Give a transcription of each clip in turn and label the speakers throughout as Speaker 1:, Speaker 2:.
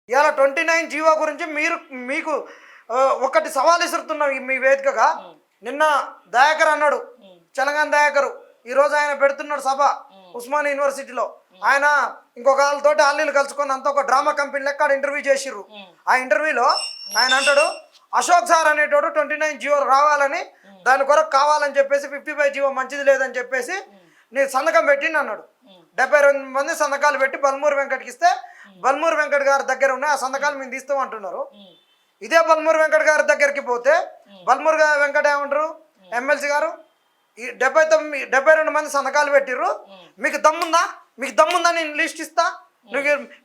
Speaker 1: ఇవాళ 29 జీవో గురించి మీకు ఒకటి సవాల్ ఇస్తున్నాం మీ వేదికగా. నిన్న దయాకర్ అన్నాడు, తెలంగాణ దయాకరు, ఈరోజు ఆయన పెడుతున్నాడు సభ ఉస్మానియా యూనివర్సిటీలో. ఆయన ఇంకొక వాళ్ళతోటి ఆల్లీలు కలుసుకొని అంతా ఒక డ్రామా కంపెనీ లెక్క ఇంటర్వ్యూ చేసిర్రు. ఆ ఇంటర్వ్యూలో ఆయన అంటాడు, అశోక్ సార్ అనేటోడు 29 జీవో రావాలని, దాని కొరకు కావాలని చెప్పేసి 55 జీవో మంచిది లేదని చెప్పేసి నేను సంతకం పెట్టిండి అన్నాడు. 72 మంది సంతకాలు పెట్టి బల్మూరి వెంకట్కి ఇస్తే బల్మూరి వెంకట్ గారి దగ్గర ఉన్న ఆ సంతకాలు మేము తీస్తాం అంటున్నారు. ఇదే బల్మూరి వెంకట్ గారి దగ్గరికి పోతే బల్మూరి వెంకట్ ఏమంటారు, ఎమ్మెల్సీ గారు ఈ 72 మంది సంతకాలు పెట్టిర్రు, మీకు దమ్ముందా నేను లిస్ట్ ఇస్తా,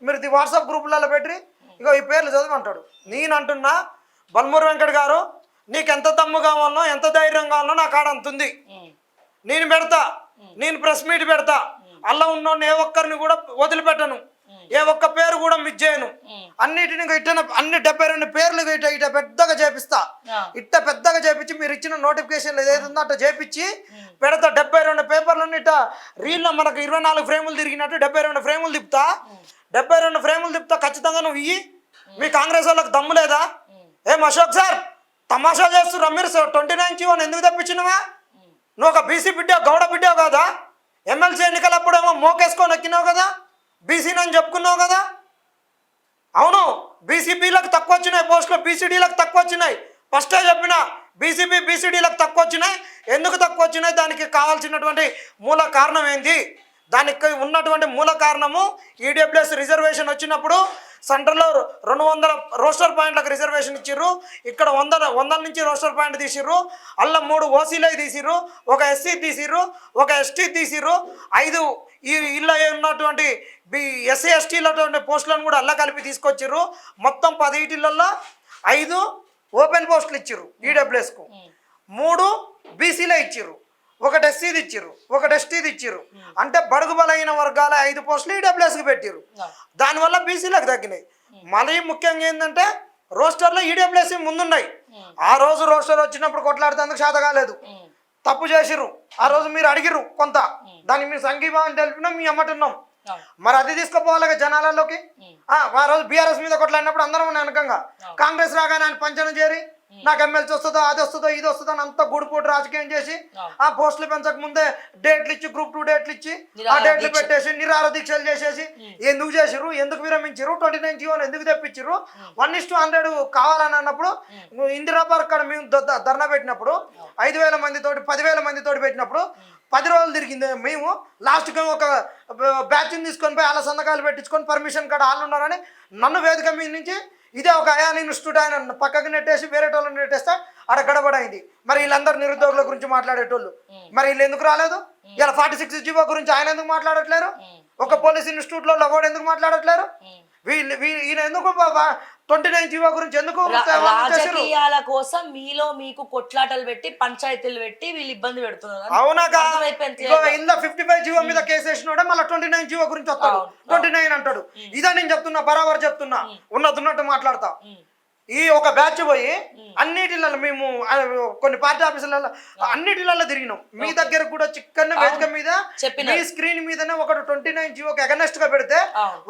Speaker 1: మీరు వాట్సాప్ గ్రూపులలో పెట్టి ఇగో ఈ పేర్లు చదవమంటాడు. నేను అంటున్నా, బల్మూరి వెంకట్ గారు నీకు ఎంత దమ్ము కావాలనో ఎంత ధైర్యం కావాలనో నాకు ఆడ అంతుంది, నేను పెడతా, నేను ప్రెస్ మీట్ పెడతా, అలా ఉన్న ఏ ఒక్కరిని కూడా వదిలిపెట్టను, ఏ ఒక్క పేరు కూడా మిస్ చేయను, అన్నిటిని అన్ని 72 పేర్లు ఇట పెద్దగా చేపిస్తా, ఇట్ట పెద్దగా చేపించి మీరు ఇచ్చిన నోటిఫికేషన్ ఏదైతుందో అట్లా చేపించి పెడతా. 72 పేపర్లన్నీ ఇట రీల్లో మనకు 24 ఫ్రేములు తిరిగినట్టు 72 ఫ్రేములు తిప్పుతా, 72 ఫ్రేములు తిప్పుతా. ఖచ్చితంగా నువ్వు ఇయ్యి. మీ కాంగ్రెస్ వాళ్ళకి దమ్ము లేదా? ఏం అశోక్ సార్ తమాషా చేస్తున్నా మీరు? 29 జీవోని ఎందుకు తప్పించినవా? నువ్వు ఒక బీసీ బిడ్డ గౌడ బిడ్డ కాదా? ఎమ్మెల్సీ ఎన్నికలప్పుడేమో మోకేసుకొని ఎక్కినావు కదా, బీసీనని చెప్పుకున్నావు కదా. అవును, బీసీబీలకు తక్కువ వచ్చినాయి పోస్టులు, బీసీడీలకు తక్కువ వచ్చినాయి. ఫస్టే చెప్పిన బీసీడీలకు తక్కువ వచ్చినాయి. ఎందుకు తక్కువ వచ్చినాయి, దానికి కావాల్సినటువంటి మూల కారణం ఏంటి? దానికి ఉన్నటువంటి మూల కారణము ఈడబ్ల్యూఎస్ రిజర్వేషన్ వచ్చినప్పుడు సెంటర్లో 200 రోస్టర్ పాయింట్లకు రిజర్వేషన్ ఇచ్చిర్రు, ఇక్కడ 100 నుంచి రోస్టర్ పాయింట్ తీసిర్రు, అల్ల 3 ఓసీలే తీసిర్రు, ఒక ఎస్సీ తీసిర్రు, ఒక ఎస్టీ తీసిర్రు, 5 ఈ ఇళ్ళ ఉన్నటువంటి ఎస్సీ ఎస్టీలటువంటి పోస్టులను కూడా అల్ల కలిపి తీసుకొచ్చిర్రు. మొత్తం 10 ఈటిలలో 5 ఓపెన్ పోస్టులు ఇచ్చిర్రు ఈడబ్ల్యూఎస్కు, 3 బీసీలే ఇచ్చిర్రు, ఒకటి ఎస్సీది ఇచ్చిర్రు, ఒకటి ఎస్టీది ఇచ్చిర్రు. అంటే బడుగు బలైన వర్గాల 5 పోస్టులు ఈడబ్ల్యూఎస్కి పెట్టిర్రు. దానివల్ల బీసీలకు తగ్గినాయి. మళ్ళీ ముఖ్యంగా ఏంటంటే రోస్టర్లో ఈడబ్ల్యూఎస్ ముందున్నాయి. ఆ రోజు రోస్టర్ వచ్చినప్పుడు కొట్లాడుతందుకు చేత కాలేదు, తప్పు చేసిర్రు. ఆ రోజు మీరు అడిగిర్రు కొంత, దానికి మీరు సంఘీభావం తెలిపినా మీ అమ్మటున్నాం. మరి అది తీసుకుపోవాలి జనాలలోకి. ఆ రోజు బీఆర్ఎస్ మీద కొట్లాడినప్పుడు అందరం వెనకంగా, కాంగ్రెస్ రాగానే ఆయన పంచన చేరి నాకు ఎమ్మెల్సీ వస్తుందో అది వస్తుందో ఇది వస్తుందో అని అంతా గుడిపోటు రాజకీయం చేసి ఆ పోస్టులు పెంచక ముందే డేట్లు ఇచ్చి గ్రూప్ 2 డేట్లు ఇచ్చి ఆ డేట్లు పెట్టేసి నిరాహార దీక్షలు చేసేసి ఎందుకు చేసిర్రు, ఎందుకు విరమించారు, 29 జీవోని ఎందుకు తెప్పించారు? 1:100 కావాలని అన్నప్పుడు ఇందిరా పార్క్ కాడ మేము ధర్నా పెట్టినప్పుడు 5,000 మందితోటి 10,000 మందితోటి పెట్టినప్పుడు 10 రోజులు తిరిగింది. మేము లాస్ట్కి ఒక బ్యాచ్ని తీసుకొని పోయి వాళ్ళ సంతకాలు పెట్టించుకొని పర్మిషన్ కాడ వాళ్ళు ఉన్నారని నన్ను వేదిక మీద నుంచి ఇదే ఒక అయాన్ ఇన్స్టిట్యూట్ ఆయన పక్కకు నెట్టేసి వేరే వాళ్ళని నెట్టేస్తే ఆడ గడబడైంది. మరి వీళ్ళందరూ నిరుద్యోగుల గురించి మాట్లాడేటోళ్ళు, మరి వీళ్ళు ఎందుకు రాలేదు? ఇలా 46 జీవో గురించి ఆయన ఎందుకు మాట్లాడట్లేరు? ఒక పోలీస్ ఇన్స్టిట్యూట్లో కూడా ఎందుకు మాట్లాడట్లేరు? ఈయన ఎందుకు 29 జీవో గురించి ఎందుకు?
Speaker 2: రాజకీయాల కోసం మీకు కొట్లాటలు పెట్టి పంచాయతీలు పెట్టి వీళ్ళు ఇబ్బంది పెడుతున్నారు.
Speaker 1: అవునా? ఇందులో 55 జీవో మీద కేసు వేసినోడే మళ్ళీ 29 జీవో గురించి వస్తాడు, 29 అంటాడు. ఇదే నేను చెప్తున్నా, బరాబర్ చెప్తున్నా, ఉన్నట్టు మాట్లాడతా. ఈ ఒక బ్యాచ్ పోయి అన్నిటిలలో మేము కొన్ని పార్టీ ఆఫీసులలో అన్నిటిలలో తిరిగినాం. మీ దగ్గర కూడా చిక్కన్న వేదిక మీద మీ స్క్రీన్ మీదనే ఒకటి 29 జీవోకి అగనెస్ట్ గా పెడితే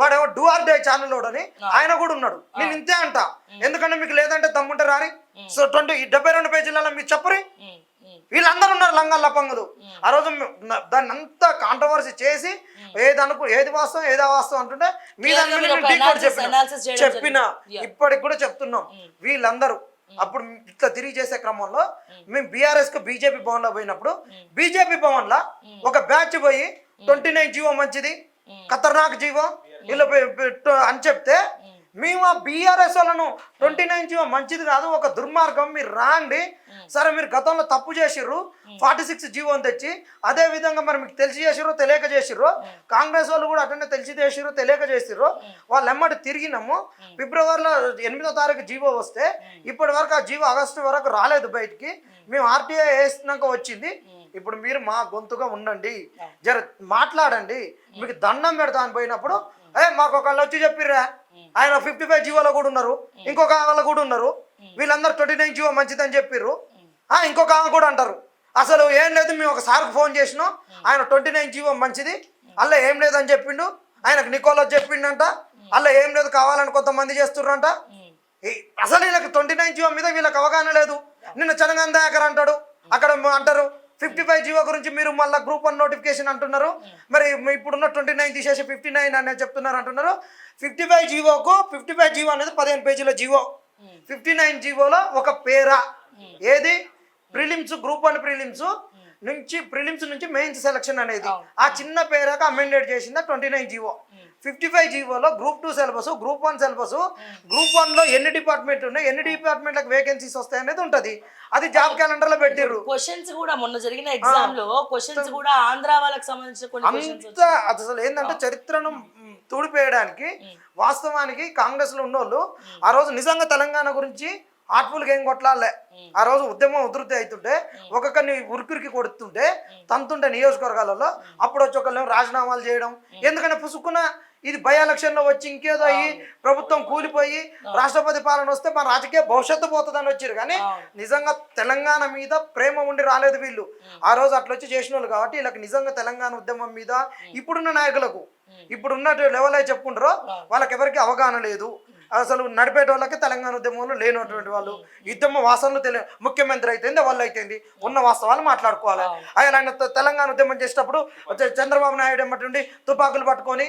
Speaker 1: వాడు డూ ఆర్ డే ఛానల్ అని ఆయన కూడా ఉన్నాడు. నేను ఇంతే అంట, ఎందుకంటే మీకు లేదంటే దమ్ముంటే రారి. సో 72 పేజీలలో మీరు చెప్పరి, వీళ్ళందరూ ఉన్నారు లంగాల పంగులు. ఆ రోజు దాన్ని అంతా కాంట్రవర్సీ చేసి ఏది వాస్తవం ఏది అవాస్తవం అంటుంటే మీ చెప్పిన ఇప్పటికి కూడా చెప్తున్నాం. వీళ్ళందరూ అప్పుడు ఇట్లా తిరిగి చేసే క్రమంలో మేము బీఆర్ఎస్ కు బీజేపీ భవన్ లో పోయినప్పుడు బీజేపీ భవన్ లో ఒక బ్యాచ్ పోయి 29 జీవో మంచిది, ఖతర్నాక్ జీవో వీళ్ళు అని చెప్తే మేము ఆ బీఆర్ఎస్ వాళ్ళను 29 జీవో మంచిది కాదు, ఒక దుర్మార్గం, మీరు రాండి, సరే మీరు గతంలో తప్పు చేసిర్రు 46 జీవోని తెచ్చి, అదే విధంగా మరి మీకు తెలిసి చేసిర్రు తెలియక చేసిర్రు, కాంగ్రెస్ వాళ్ళు కూడా అటెండే తెలిసి చేసిర్రు తెలియక చేసిర్రు, వాళ్ళు ఎమ్మటి తిరిగినాము. ఫిబ్రవరిలో 8వ తారీఖు జీవో వస్తే ఇప్పటి వరకు ఆ జీవో ఆగస్టు వరకు రాలేదు బయటికి, మేము ఆర్టీఐ వేసినాక వచ్చింది. ఇప్పుడు మీరు మా గొంతుగా ఉండండి, జర మాట్లాడండి, మీకు దండం పెడతా అని పోయినప్పుడు మాకు ఒకళ్ళు వచ్చి చెప్పిర్రా, ఆయన 55 జీవోలో కూడా ఉన్నారు, ఇంకొక వాళ్ళు కూడా ఉన్నారు, వీళ్ళందరూ 29 జీవో మంచిదని చెప్పిర్రు. ఇంకొక ఆమె కూడా అంటారు అసలు ఏం లేదు, మేము ఒక సార్కి ఫోన్ చేసినాం, ఆయన 29 జీవో మంచిది, అలా ఏం లేదని చెప్పిండు, ఆయనకు నికోలో చెప్పిండంట, అలా ఏం లేదు కావాలని కొంతమంది చేస్తుర్రంట. అసలు వీళ్ళకి 29 జీవో మీద వీళ్ళకి అవగాహన లేదు. నిన్న తెలంగాణ దయాకర్ అంటాడు, అక్కడ అంటారు 55 జీవో గురించి మీరు మళ్ళీ గ్రూప్ 1 నోటిఫికేషన్ అంటున్నారు. మరి ఇప్పుడున్న 29 తీసేసి 59 అనేది చెప్తున్నారు అంటున్నారు. 55 జీవోకు 55 జీవో అనేది 15 పేజీల జీవో. 59 జీవోలో ఒక పేరా ఏది ప్రిలిమ్స్ గ్రూప్ 1 ప్రిలిమ్స్ నుంచి మెయిన్స్ సెలక్షన్ అనేది ఆ చిన్న పేరాక అమెండెడ్ చేసిందా 29 జీవో. 55 జీవోలో group 2 syllabus, group 1 syllabus, group 1లో ఎన్ని డిపార్ట్మెంట్ ఉన్నాయి, ఎన్ని డిపార్ట్మెంట్లకు వేకెన్సీస్ వస్తాయి అనేది ఉంటది. అది జాబ్ క్యాలెండర్ లో పెట్టిర్రు.
Speaker 2: క్వశ్చన్స్ కూడా మొన్న జరిగిన ఎగ్జామ్ లో క్వశ్చన్స్ కూడా ఆంధ్ర వాళ్ళకి సంబంధించిన కొన్ని క్వశ్చన్స్
Speaker 1: అంతా అసలు ఏంటంటే చరిత్రను తుడిపేయడానికి వాస్తవానికి కాంగ్రెస్ లో ఉన్నోళ్ళు ఆ రోజు నిజంగా తెలంగాణ గురించి ఆర్ట్ఫుల్ గేమ్ కొట్లాలే. ఆ రోజు ఉద్యమం ఉధృతి అవుతుంటే ఒక్కొక్కరిని ఉరికిరికి కొడుతుంటే తంతుంటే నియోజకవర్గాలలో అప్పుడు వచ్చి ఒకళ్ళేమో రాజీనామాలు చేయడం. ఎందుకంటే పుసుకున్న ఇది బై ఎలక్షన్ లో వచ్చి ఇంకేదో అయ్యి ప్రభుత్వం కూలిపోయి రాష్ట్రపతి పాలన వస్తే మన రాజకీయ భవిష్యత్తు పోతుందని వచ్చారు. కానీ నిజంగా తెలంగాణ మీద ప్రేమ ఉండి రాలేదు వీళ్ళు. ఆ రోజు అట్లా వచ్చి చేసిన వాళ్ళు కాబట్టి వీళ్ళకి నిజంగా తెలంగాణ ఉద్యమం మీద ఇప్పుడున్న నాయకులకు ఇప్పుడున్న లెవెల్ అయి చెప్పుకుంటారో వాళ్ళకి ఎవరికి అవగాహన లేదు. అసలు నడిపేటోళ్ళకి తెలంగాణ ఉద్యమంలో లేనటువంటి వాళ్ళు ఉద్యమ వాసనలు ముఖ్యమంత్రి అయితేంది వాళ్ళు అయితేంది ఉన్న వాస్తవాలు మాట్లాడుకోవాలి. ఆయన తెలంగాణ ఉద్యమం చేసేటప్పుడు చంద్రబాబు నాయుడు ఏమంటుండి తుపాకులు పట్టుకొని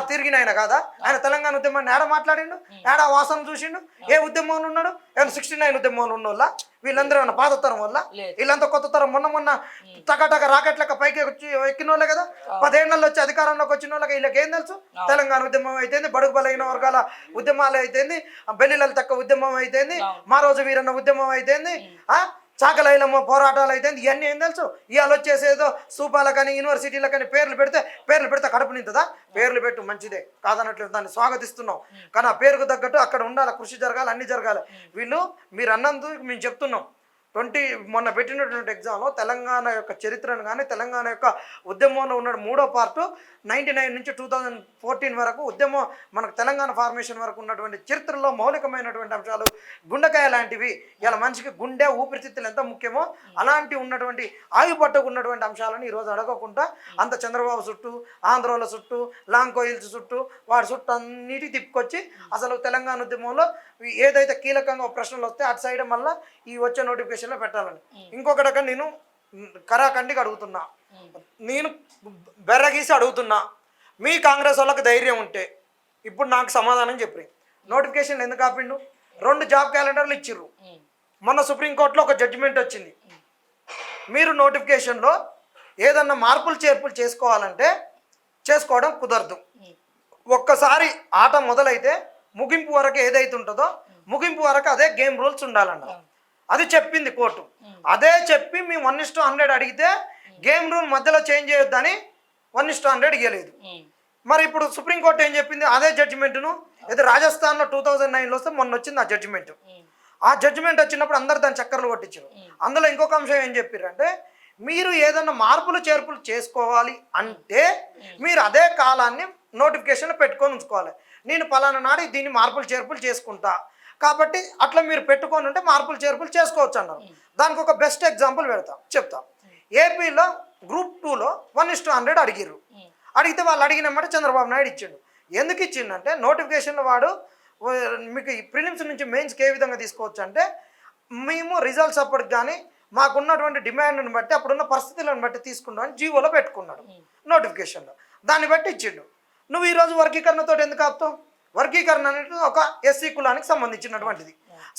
Speaker 1: తిరిగిన ఆయన కాదా? ఆయన తెలంగాణ ఉద్యమాన్ని ఏడ మాట్లాడిండు, ఏడా వాసన చూసిండు? ఏ ఉద్యమంలో ఉన్నాడు? ఏమైనా 69 ఉద్యమంలో ఉన్నోళ్ళ వీళ్ళందరూ ఏమన్నా పాత తరం వల్ల? వీళ్ళంతా కొత్త తరం. మొన్న టక రాకెట్ లెక్క పైకి వచ్చి ఎక్కిన వాళ్ళే కదా. 10 ఏళ్ళలో వచ్చి అధికారంలోకి వచ్చిన వాళ్ళకి వీళ్ళకి ఏం తెలుసు? తెలంగాణ ఉద్యమం అయితేంది, బడుగు బలైన వర్గాల ఉద్యమాలు అయితేంది, బెల్లిల తక్కువ ఉద్యమం అయితేంది, మా రోజు వీరన్న ఉద్యమం అయితేంది, చాకలైలమ్మ పోరాటాలు అయితే ఇవన్నీ ఏం తెలుసు? ఇవాళ వచ్చేసేదో స్థూపాలకని యూనివర్సిటీలకని పేర్లు పెడితే కడుపు నింతదా? పేర్లు పెట్టు, మంచిదే, కాదనట్లేదు, దాన్ని స్వాగతిస్తున్నాం. కానీ ఆ పేరుకు తగ్గట్టు అక్కడ ఉండాలి, కృషి జరగాలి, అన్ని జరగాలి. వీళ్ళు మీరు అన్నందుకు మేము చెప్తున్నాం. మొన్న పెట్టినటువంటి ఎగ్జామ్లో తెలంగాణ యొక్క చరిత్రను కానీ తెలంగాణ యొక్క ఉద్యమంలో ఉన్న 3వ పార్టు 99 నుంచి 2014 వరకు ఉద్యమం మనకు తెలంగాణ ఫార్మేషన్ వరకు ఉన్నటువంటి చరిత్రలో మౌలికమైనటువంటి అంశాలు గుండెకాయ లాంటివి. ఇలా మనిషికి గుండె ఊపిరితిత్తులు ఎంత ముఖ్యమో అలాంటి ఉన్నటువంటి ఆయుపట్టుకు ఉన్నటువంటి అంశాలను ఈరోజు అడగకుండా అంత చంద్రబాబు చుట్టూ, ఆంధ్రోల చుట్టూ, లాంకోయిల్స్ చుట్టూ, వాడి చుట్టూ అన్నిటికీ తిప్పుకొచ్చి అసలు తెలంగాణ ఉద్యమంలో ఏదైతే కీలకంగా ప్రశ్నలు వస్తే అటు సైడ్ మళ్ళీ ఈ వచ్చే నోటిఫికేషన్లో పెట్టాలని. ఇంకొకటి నేను కరాఖండిగా అడుగుతున్నా, నేను బెర్రగీసి అడుగుతున్నా, మీ కాంగ్రెస్ వాళ్ళకి ధైర్యం ఉంటే ఇప్పుడు నాకు సమాధానం చెప్పి నోటిఫికేషన్ ఎందుకు ఆపిండు? 2 జాబ్ క్యాలెండర్లు ఇచ్చిర్రు. మొన్న సుప్రీంకోర్టులో ఒక జడ్జిమెంట్ వచ్చింది. మీరు నోటిఫికేషన్లో ఏదన్నా మార్పులు చేర్పులు చేసుకోవాలంటే చేసుకోవడం కుదరదు. ఒక్కసారి ఆట మొదలైతే ముగింపు వరకు ఏదైతే ఉంటుందో ముగింపు వరకు అదే గేమ్ రూల్స్ ఉండాలన్న. అది చెప్పింది కోర్టు. అదే చెప్పి మేము 1:100 అడిగితే గేమ్ రూల్ మధ్యలో చేంజ్ చేయొద్దని 1:100 ఇవ్వలేదు. మరి ఇప్పుడు సుప్రీంకోర్టు ఏం చెప్పింది? అదే జడ్జిమెంట్ను ఇది రాజస్థాన్లో 2009లో వస్తే మొన్న వచ్చింది ఆ జడ్జిమెంట్. ఆ జడ్జిమెంట్ వచ్చినప్పుడు అందరు దాని చక్కర్లు కొట్టించారు. అందులో ఇంకొక అంశం ఏం చెప్పారంటే, మీరు ఏదన్నా మార్పులు చేర్పులు చేసుకోవాలి అంటే మీరు అదే కాలాన్ని నోటిఫికేషన్లో పెట్టుకొని ఉంచుకోవాలి. నేను పలానా నాడు దీన్ని మార్పులు చేర్పులు చేసుకుంటా కాబట్టి అట్లా మీరు పెట్టుకొని ఉంటే మార్పులు చేర్పులు చేసుకోవచ్చు అన్నారు. దానికి ఒక బెస్ట్ ఎగ్జాంపుల్ చెప్తా. ఏపీలో గ్రూప్ 2లో 1:100 అడిగిర్రు. అడిగితే వాళ్ళు అడిగినమాట చంద్రబాబు నాయుడు ఇచ్చిండు. ఎందుకు ఇచ్చిండంటే నోటిఫికేషన్లో వాడు మీకు ప్రిలిమ్స్ నుంచి మెయిన్స్కి ఏ విధంగా తీసుకోవచ్చు అంటే, మేము రిజల్ట్స్ అప్పటికి కానీ మాకున్నటువంటి డిమాండ్ని బట్టి అప్పుడున్న పరిస్థితులను బట్టి తీసుకున్నామని జీవోలో పెట్టుకున్నాడు నోటిఫికేషన్లో. దాన్ని బట్టి ఇచ్చిండు. నువ్వు ఈరోజు వర్గీకరణతో ఎందుకు ఆపుతావు? వర్గీకరణ అనేది ఒక ఎస్సీ కులానికి సంబంధించినటువంటిది,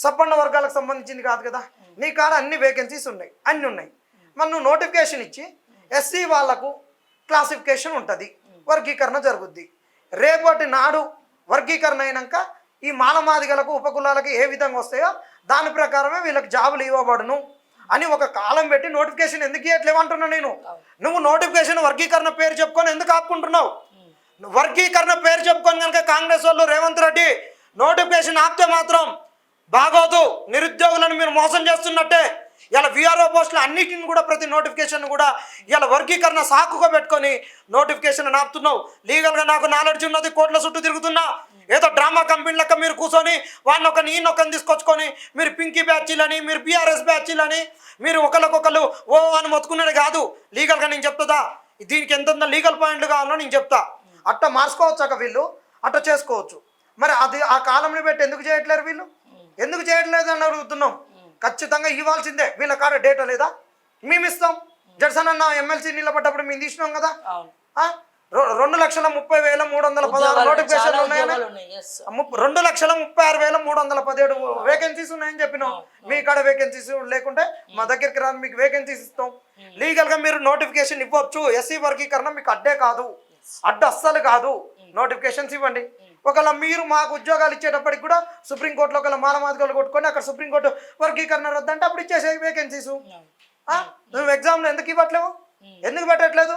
Speaker 1: సప్పన్న వర్గాలకు సంబంధించింది కాదు కదా. నీ కాడ అన్ని వేకెన్సీస్ ఉన్నాయి, అన్నీ ఉన్నాయి. మరి నువ్వు నోటిఫికేషన్ ఇచ్చి ఎస్సీ వాళ్లకు క్లాసిఫికేషన్ ఉంటుంది, వర్గీకరణ జరుగుద్ది. రేపటి నాడు వర్గీకరణ అయినాక ఈ మాలమాదిగలకు ఉపకులాలకు ఏ విధంగా వస్తాయో దాని ప్రకారమే వీళ్ళకి జాబులు ఇవ్వబడును అని ఒక కాలం పెట్టి నోటిఫికేషన్ ఎందుకు ఇవ్వట్లేమంటున్నా నేను. నువ్వు నోటిఫికేషన్ వర్గీకరణ పేరు చెప్పుకొని ఎందుకు ఆపుకుంటున్నావు? వర్గీకరణ పేరు చెప్పుకొని కనుక కాంగ్రెస్ వాళ్ళు రేవంత్ రెడ్డి నోటిఫికేషన్ ఆపితే మాత్రం బాగోదు. నిరుద్యోగులను మీరు మోసం చేస్తున్నట్టే. ఇలా విఆర్ఓ పోస్టులు అన్నిటిని కూడా ప్రతి నోటిఫికేషన్ కూడా ఇలా వర్గీకరణ సాకుగా పెట్టుకొని నోటిఫికేషన్ ఆపుతున్నావు. లీగల్గా నాకు నాలెడ్జ్ ఉన్నది, కోట్ల చుట్టూ తిరుగుతున్నా. ఏదో డ్రామా కంపెనీ లెక్క మీరు కూర్చొని వాడినొకరిని ఈయనొకరిని తీసుకొచ్చుకొని మీరు పింకీ బ్యాచీలని, మీరు బీఆర్ఎస్ బ్యాచీలని, మీరు ఒకరికొకరు ఓ అని మొత్తుకునేది కాదు. లీగల్గా నేను చెప్తుందా, దీనికి ఎంత లీగల్ పాయింట్లు కావాలో నేను చెప్తా. అట్ట మార్చుకోవచ్చు, వీళ్ళు అట్ట చేసుకోవచ్చు. మరి అది ఆ కాలంని పెట్టి ఎందుకు చేయట్లేరు వీళ్ళు? ఎందుకు చేయట్లేదు అని అడుగుతున్నాం. ఖచ్చితంగా ఇవ్వాల్సిందే. వీళ్ళ కాడ డేటా లేదా? మేము ఇస్తాం. జడ్సన్ అన్న ఎమ్మెల్సీ నిలబడ్డప్పుడు మేము తీసినాం కదా. 2,30,316 నోటిఫికేషన్లు ఉన్నాయని, 2,36,317 వేకెన్సీస్ ఉన్నాయని చెప్పినాం. మీ కాడ వేకెన్సీస్ లేకుంటే మా దగ్గరికి రాని, మీకు వేకెన్సీస్ ఇస్తాం. లీగల్ గా మీరు నోటిఫికేషన్ ఇవ్వచ్చు. ఎస్సీ వర్గీకరణ మీకు అడ్డే కాదు, అడ్డు అస్సలు కాదు. నోటిఫికేషన్స్ ఇవ్వండి. ఒకవేళ మీరు మాకు ఉద్యోగాలు ఇచ్చేటప్పటికి కూడా సుప్రీంకోర్టులో ఒకవేళ మాలమాదిగలు కొట్టుకొని అక్కడ సుప్రీంకోర్టు వర్గీకరణ రద్దంటే అప్పుడు ఇచ్చేసే వేకెన్సీస్. నువ్వు ఎగ్జామ్లో ఎందుకు ఇవ్వట్లేవు? ఎందుకు పెట్టట్లేదు?